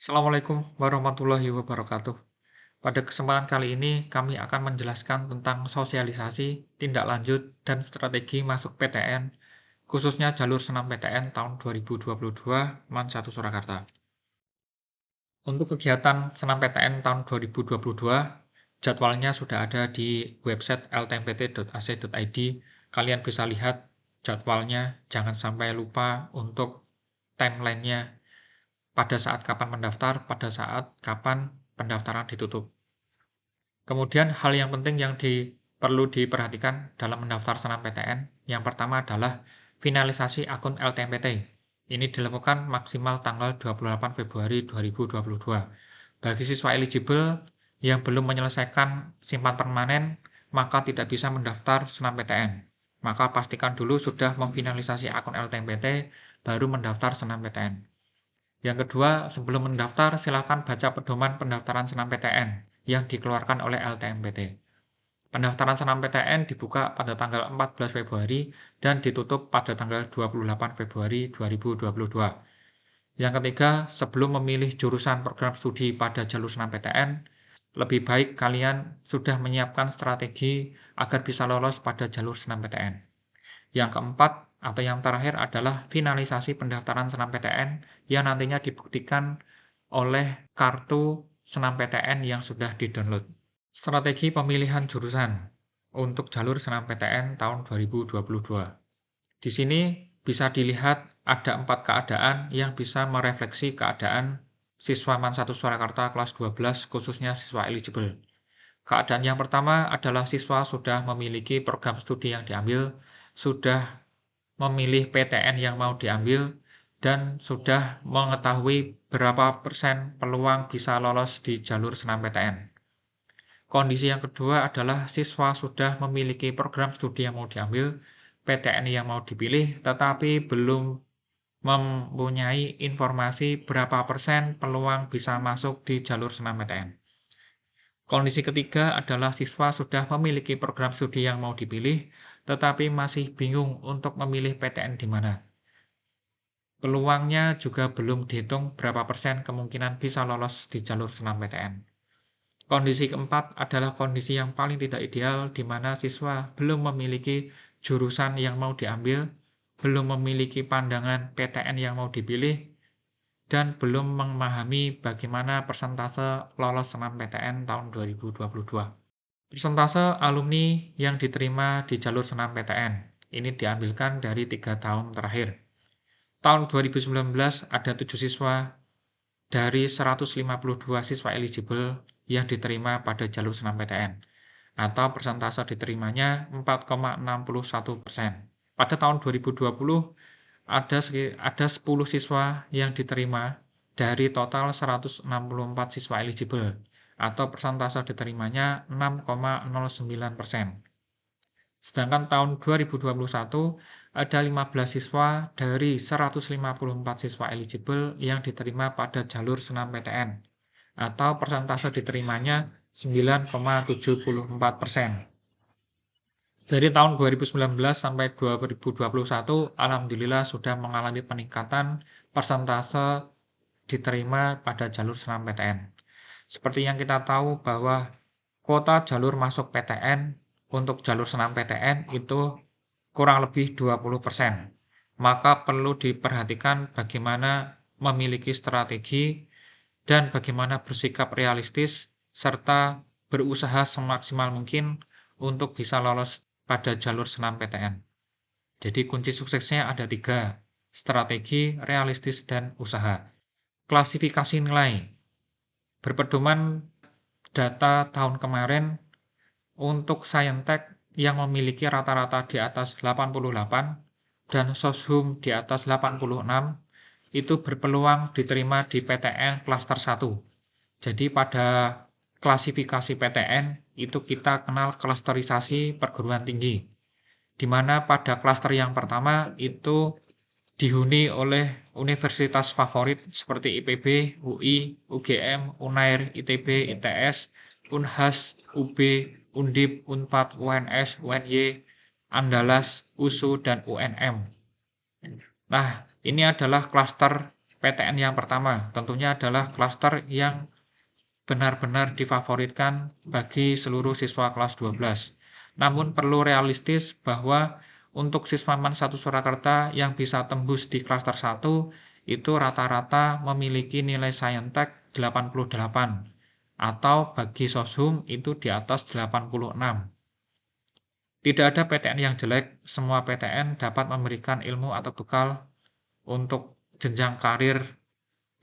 Assalamualaikum warahmatullahi wabarakatuh. Pada kesempatan kali ini, kami akan menjelaskan tentang sosialisasi, tindak lanjut, dan strategi masuk PTN, khususnya jalur senam PTN tahun 2022 MAN 1 Surakarta. Untuk kegiatan senam PTN tahun 2022, jadwalnya sudah ada di website ltmpt.ac.id. Kalian bisa lihat jadwalnya, jangan sampai lupa untuk timeline-nya pada saat kapan mendaftar, pada saat kapan pendaftaran ditutup. Kemudian hal yang penting yang perlu diperhatikan dalam mendaftar senam PTN, yang pertama adalah finalisasi akun LTMPT. Ini dilakukan maksimal tanggal 28 Februari 2022. Bagi siswa eligible yang belum menyelesaikan simpan permanen, maka tidak bisa mendaftar senam PTN. Maka pastikan dulu sudah memfinalisasi akun LTMPT, baru mendaftar senam PTN. Yang kedua, sebelum mendaftar, silakan baca pedoman pendaftaran senam PTN yang dikeluarkan oleh LTMPT. Pendaftaran senam PTN dibuka pada tanggal 14 Februari dan ditutup pada tanggal 28 Februari 2022. Yang ketiga, sebelum memilih jurusan program studi pada jalur senam PTN, lebih baik kalian sudah menyiapkan strategi agar bisa lolos pada jalur senam PTN. Yang keempat atau yang terakhir adalah finalisasi pendaftaran senam PTN yang nantinya dibuktikan oleh kartu senam PTN yang sudah di-download. Strategi pemilihan jurusan untuk jalur senam PTN tahun 2022. Di sini bisa dilihat ada 4 keadaan yang bisa merefleksi keadaan siswa MAN 1 Surakarta kelas 12 khususnya siswa eligible. Keadaan yang pertama adalah siswa sudah memiliki program studi yang diambil, sudah memilih PTN yang mau diambil, dan sudah mengetahui berapa persen peluang bisa lolos di jalur senam PTN. Kondisi yang kedua adalah siswa sudah memiliki program studi yang mau diambil, PTN yang mau dipilih, tetapi belum mempunyai informasi berapa persen peluang bisa masuk di jalur senam PTN. Kondisi ketiga adalah siswa sudah memiliki program studi yang mau dipilih, tetapi masih bingung untuk memilih PTN di mana. Peluangnya juga belum dihitung berapa persen kemungkinan bisa lolos di jalur senam PTN. Kondisi keempat adalah kondisi yang paling tidak ideal di mana siswa belum memiliki jurusan yang mau diambil, belum memiliki pandangan PTN yang mau dipilih, dan belum memahami bagaimana persentase lolos senam PTN tahun 2022. Persentase alumni yang diterima di jalur senam PTN ini diambilkan dari 3 tahun terakhir. Tahun 2019 ada 7 siswa dari 152 siswa eligible yang diterima pada jalur senam PTN, atau persentase diterimanya 4,61%. Pada tahun 2020 ada 10 siswa yang diterima dari total 164 siswa eligible, atau persentase diterimanya 6,09%. Sedangkan tahun 2021 ada 15 siswa dari 154 siswa eligible yang diterima pada jalur senam PTN, atau persentase diterimanya 9,74%. Dari tahun 2019 sampai 2021, alhamdulillah sudah mengalami peningkatan persentase diterima pada jalur senam PTN. Seperti yang kita tahu bahwa kuota jalur masuk PTN untuk jalur senam PTN itu kurang lebih 20%. Maka perlu diperhatikan bagaimana memiliki strategi dan bagaimana bersikap realistis serta berusaha semaksimal mungkin untuk bisa lolos pada jalur senam PTN. Jadi kunci suksesnya ada 3, strategi, realistis, dan usaha. Klasifikasi nilai. Berpedoman data tahun kemarin, untuk Saintek yang memiliki rata-rata di atas 88 dan Soshum di atas 86, itu berpeluang diterima di PTN klaster 1. Jadi pada klasifikasi PTN itu kita kenal klasterisasi perguruan tinggi, di mana pada klaster yang pertama itu dihuni oleh universitas favorit seperti IPB, UI, UGM, UNAIR, ITB, ITS, UNHAS, UB, Undip, Unpad, UNS, UNY, Andalas, USU, dan UNM. Nah, ini adalah klaster PTN yang pertama tentunya adalah klaster yang benar-benar difavoritkan bagi seluruh siswa kelas 12. Namun perlu realistis bahwa untuk siswa MAN 1 Surakarta yang bisa tembus di klaster 1 itu rata-rata memiliki nilai Saintek 88 atau bagi Soshum itu di atas 86. Tidak ada PTN yang jelek, semua PTN dapat memberikan ilmu atau bekal untuk jenjang karir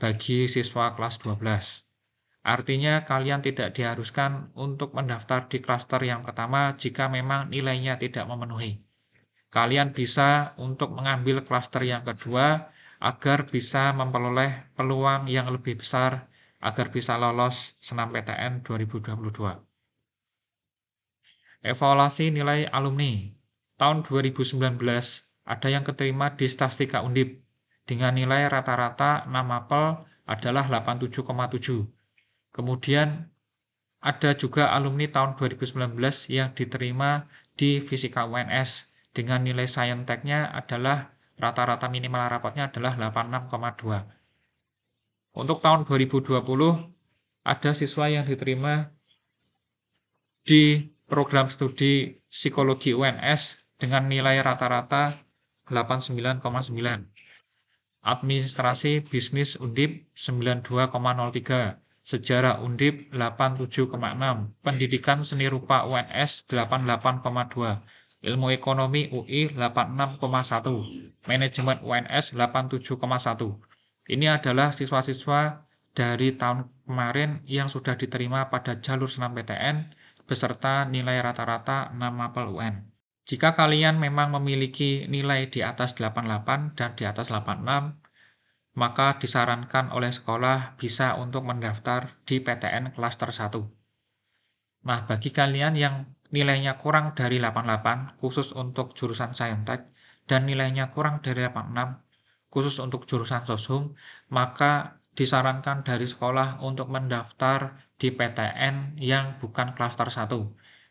bagi siswa kelas 12. Artinya kalian tidak diharuskan untuk mendaftar di klaster yang pertama jika memang nilainya tidak memenuhi. Kalian bisa untuk mengambil klaster yang kedua agar bisa memperoleh peluang yang lebih besar agar bisa lolos Senam PTN 2022. Evaluasi nilai alumni. Tahun 2019 ada yang keterima di Statistika Undip dengan nilai rata-rata 6 mapel adalah 87,7. Kemudian ada juga alumni tahun 2019 yang diterima di Fisika UNS dengan nilai Sainteknya adalah rata-rata minimal rapotnya adalah 86,2. Untuk tahun 2020 ada siswa yang diterima di program studi Psikologi UNS dengan nilai rata-rata 89,9. Administrasi Bisnis Undip 92,03. Sejarah Undip 87,6, Pendidikan Seni Rupa UNS 88,2, Ilmu Ekonomi UI 86,1, Manajemen UNS 87,1. Ini adalah siswa-siswa dari tahun kemarin yang sudah diterima pada jalur senam PTN beserta nilai rata-rata 6 mapel UN. Jika kalian memang memiliki nilai di atas 88 dan di atas 86, maka disarankan oleh sekolah bisa untuk mendaftar di PTN klaster 1. Nah, bagi kalian yang nilainya kurang dari 88, khusus untuk jurusan Saintek, dan nilainya kurang dari 86, khusus untuk jurusan Soshum, maka disarankan dari sekolah untuk mendaftar di PTN yang bukan klaster 1.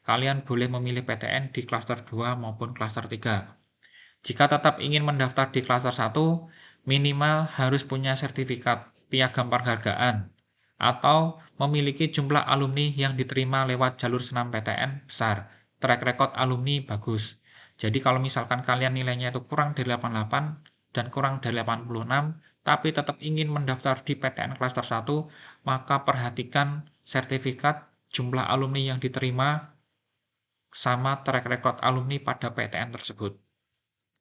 Kalian boleh memilih PTN di klaster 2 maupun klaster 3. Jika tetap ingin mendaftar di klaster 1, minimal harus punya sertifikat piagam penghargaan atau memiliki jumlah alumni yang diterima lewat jalur senam PTN besar. Track record alumni bagus. Jadi kalau misalkan kalian nilainya itu kurang dari 88 dan kurang dari 86, tapi tetap ingin mendaftar di PTN klaster 1, maka perhatikan sertifikat jumlah alumni yang diterima sama track record alumni pada PTN tersebut.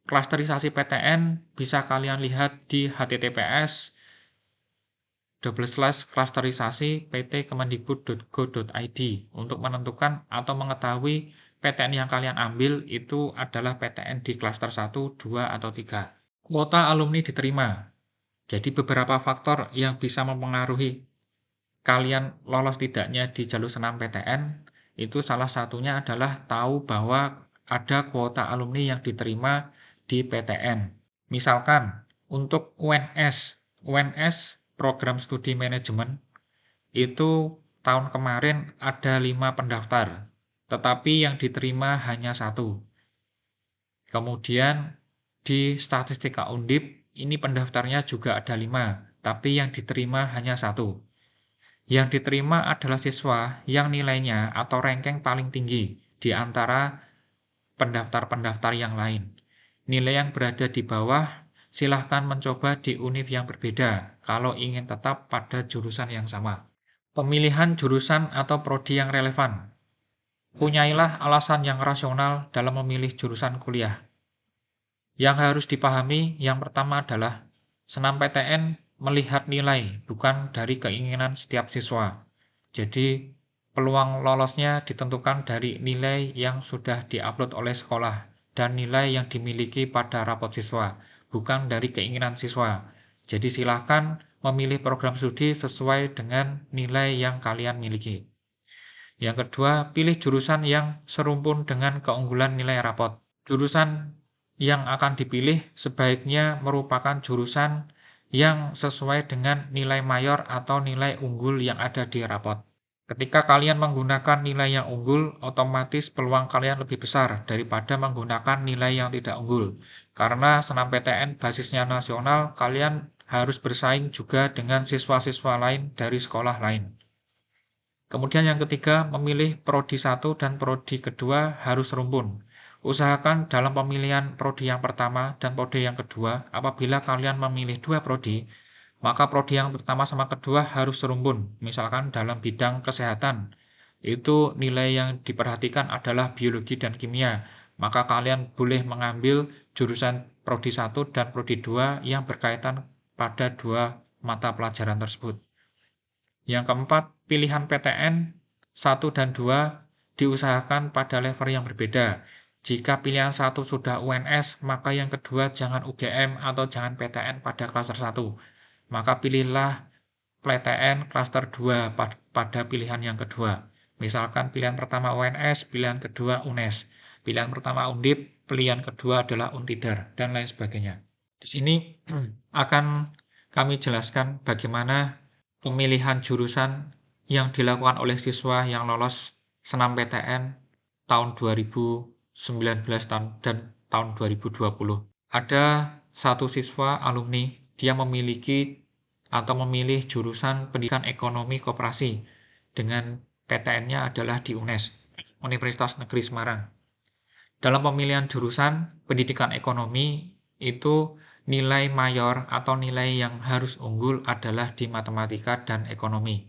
Klasterisasi PTN bisa kalian lihat di https://klasterisasi.pt.kemendikbud.go.id untuk menentukan atau mengetahui PTN yang kalian ambil itu adalah PTN di klaster 1, 2, atau 3. Kuota alumni diterima. Jadi beberapa faktor yang bisa mempengaruhi kalian lolos tidaknya di jalur senam PTN itu salah satunya adalah tahu bahwa ada kuota alumni yang diterima di PTN. Misalkan untuk UNS program studi manajemen itu tahun kemarin ada 5 pendaftar, tetapi yang diterima hanya 1. Kemudian di Statistika Undip ini pendaftarnya juga ada 5, tapi yang diterima hanya 1. Yang diterima adalah siswa yang nilainya atau ranking paling tinggi di antara pendaftar-pendaftar yang lain. Nilai yang berada di bawah, silahkan mencoba di univ yang berbeda kalau ingin tetap pada jurusan yang sama. Pemilihan jurusan atau prodi yang relevan. Punyailah alasan yang rasional dalam memilih jurusan kuliah. Yang harus dipahami yang pertama adalah senam PTN melihat nilai, bukan dari keinginan setiap siswa. Jadi, peluang lolosnya ditentukan dari nilai yang sudah diupload oleh sekolah dan nilai yang dimiliki pada rapot siswa, bukan dari keinginan siswa. Jadi silahkan memilih program studi sesuai dengan nilai yang kalian miliki. Yang kedua, pilih jurusan yang serumpun dengan keunggulan nilai rapot. Jurusan yang akan dipilih sebaiknya merupakan jurusan yang sesuai dengan nilai mayor atau nilai unggul yang ada di rapot. Ketika kalian menggunakan nilai yang unggul, otomatis peluang kalian lebih besar daripada menggunakan nilai yang tidak unggul. Karena senam PTN basisnya nasional, kalian harus bersaing juga dengan siswa-siswa lain dari sekolah lain. Kemudian yang ketiga, memilih prodi 1 dan prodi kedua harus rumpun. Usahakan dalam pemilihan prodi yang pertama dan prodi yang kedua, apabila kalian memilih dua prodi, maka prodi yang pertama sama kedua harus serumpun. Misalkan dalam bidang kesehatan, itu nilai yang diperhatikan adalah biologi dan kimia. Maka kalian boleh mengambil jurusan prodi 1 dan prodi 2 yang berkaitan pada dua mata pelajaran tersebut. Yang keempat, pilihan PTN 1 dan 2 diusahakan pada level yang berbeda. Jika pilihan 1 sudah UNS, maka yang kedua jangan UGM atau jangan PTN pada klaster 1. Maka pilihlah PTN klaster 2 pada pilihan yang kedua. Misalkan pilihan pertama UNS, pilihan kedua UNES. Pilihan pertama Undip, pilihan kedua adalah Untidar, dan lain sebagainya. Di sini akan kami jelaskan bagaimana pemilihan jurusan yang dilakukan oleh siswa yang lolos senam PTN tahun 2019 dan tahun 2020. Ada satu siswa alumni, dia memilih jurusan pendidikan ekonomi koperasi dengan PTN-nya adalah di UNES, Universitas Negeri Semarang. Dalam pemilihan jurusan pendidikan ekonomi itu nilai mayor atau nilai yang harus unggul adalah di matematika dan ekonomi.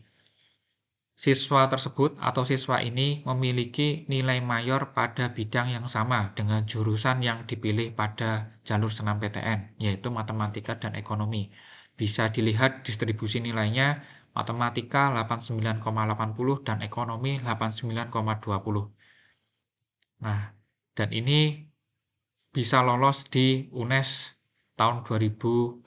Siswa tersebut atau siswa ini memiliki nilai mayor pada bidang yang sama dengan jurusan yang dipilih pada jalur senam PTN, yaitu matematika dan ekonomi. Bisa dilihat distribusi nilainya, matematika 89,80 dan ekonomi 89,20. Nah, dan ini bisa lolos di UNES tahun 2019.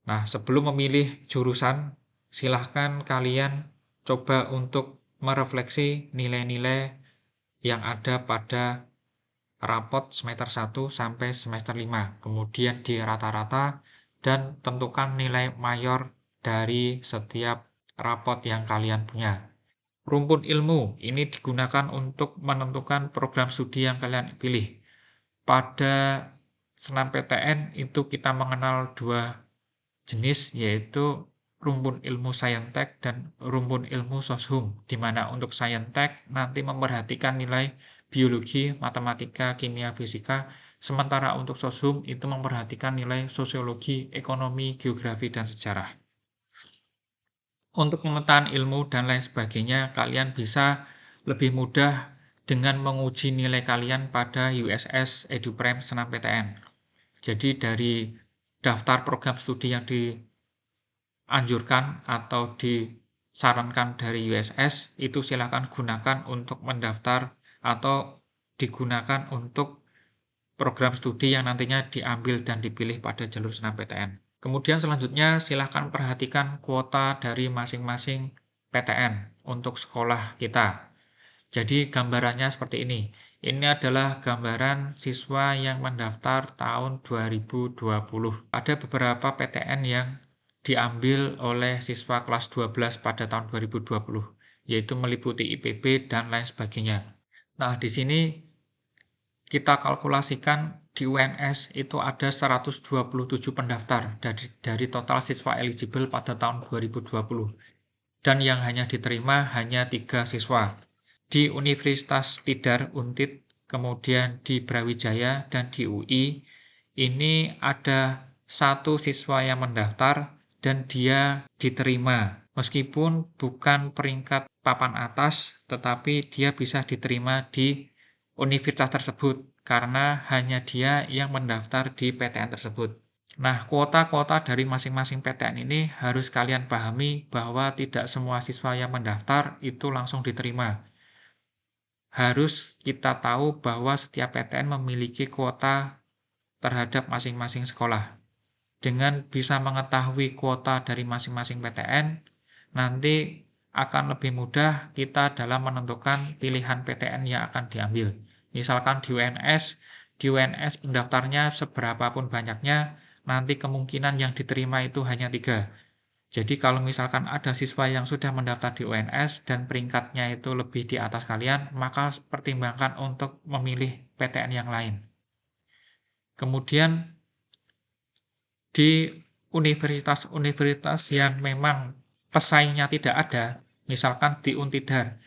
Nah, sebelum memilih jurusan, silahkan kalian coba untuk merefleksi nilai-nilai yang ada pada rapot semester 1 sampai semester 5. Kemudian di rata-rata dan tentukan nilai mayor dari setiap rapot yang kalian punya. Rumpun ilmu ini digunakan untuk menentukan program studi yang kalian pilih. Pada senam PTN itu kita mengenal dua jenis, yaitu rumpun ilmu Saintek dan rumpun ilmu Soshum, di mana untuk Saintek nanti memperhatikan nilai biologi, matematika, kimia, fisika, sementara untuk Soshum itu memperhatikan nilai sosiologi, ekonomi, geografi, dan sejarah. Untuk pemetaan ilmu dan lain sebagainya, kalian bisa lebih mudah dengan menguji nilai kalian pada USS EduPrime Senam PTN. Jadi dari daftar program studi yang dianjurkan atau disarankan dari USS, itu silakan gunakan untuk mendaftar atau digunakan untuk program studi yang nantinya diambil dan dipilih pada jalur senam PTN. Kemudian selanjutnya silahkan perhatikan kuota dari masing-masing PTN untuk sekolah kita. Jadi gambarannya seperti ini. Ini adalah gambaran siswa yang mendaftar tahun 2020. Ada beberapa PTN yang diambil oleh siswa kelas 12 pada tahun 2020, yaitu meliputi IPB dan lain sebagainya. Nah, di sini kita kalkulasikan di UNS itu ada 127 pendaftar dari total siswa eligible pada tahun 2020. Dan yang hanya diterima hanya 3 siswa. Di Universitas Tidar Untid, kemudian di Brawijaya, dan di UI, ini ada 1 siswa yang mendaftar dan dia diterima. Meskipun bukan peringkat papan atas, tetapi dia bisa diterima di universitas tersebut karena hanya dia yang mendaftar di PTN tersebut. Nah, kuota-kuota dari masing-masing PTN ini harus kalian pahami bahwa tidak semua siswa yang mendaftar itu langsung diterima. Harus kita tahu bahwa setiap PTN memiliki kuota terhadap masing-masing sekolah. Dengan bisa mengetahui kuota dari masing-masing PTN, nanti akan lebih mudah kita dalam menentukan pilihan PTN yang akan diambil. Misalkan di UNS pendaftarnya seberapapun banyaknya, nanti kemungkinan yang diterima itu hanya 3. Jadi kalau misalkan ada siswa yang sudah mendaftar di UNS dan peringkatnya itu lebih di atas kalian, maka pertimbangkan untuk memilih PTN yang lain. Kemudian Di universitas-universitas yang memang pesaingnya tidak ada, misalkan di Untidar,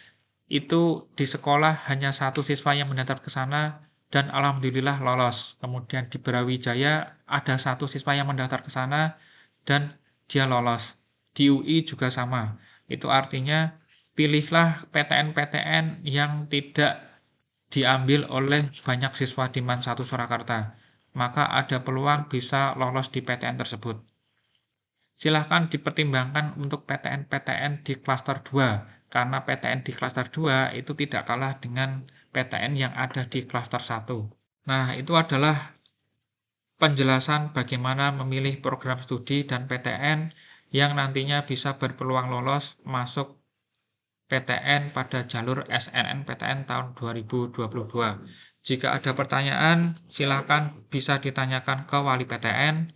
itu di sekolah hanya satu siswa yang mendaftar ke sana dan alhamdulillah lolos. Kemudian di Brawijaya ada satu siswa yang mendaftar ke sana dan dia lolos. Di UI juga sama. Itu artinya pilihlah PTN-PTN yang tidak diambil oleh banyak siswa di MAN 1 Surakarta, maka ada peluang bisa lolos di PTN tersebut. Silahkan dipertimbangkan untuk PTN-PTN di klaster 2, karena PTN di klaster 2 itu tidak kalah dengan PTN yang ada di klaster 1. Nah, itu adalah penjelasan bagaimana memilih program studi dan PTN yang nantinya bisa berpeluang lolos masuk PTN pada jalur SNMPTN tahun 2022. Jika ada pertanyaan, silakan bisa ditanyakan ke wali PTN.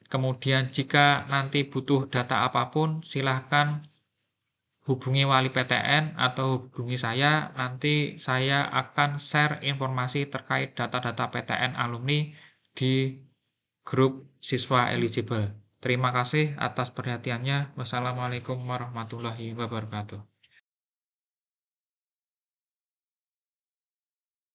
Kemudian jika nanti butuh data apapun, silakan hubungi wali PTN atau hubungi saya. Nanti saya akan share informasi terkait data-data PTN alumni di grup siswa eligible. Terima kasih atas perhatiannya. Wassalamualaikum warahmatullahi wabarakatuh.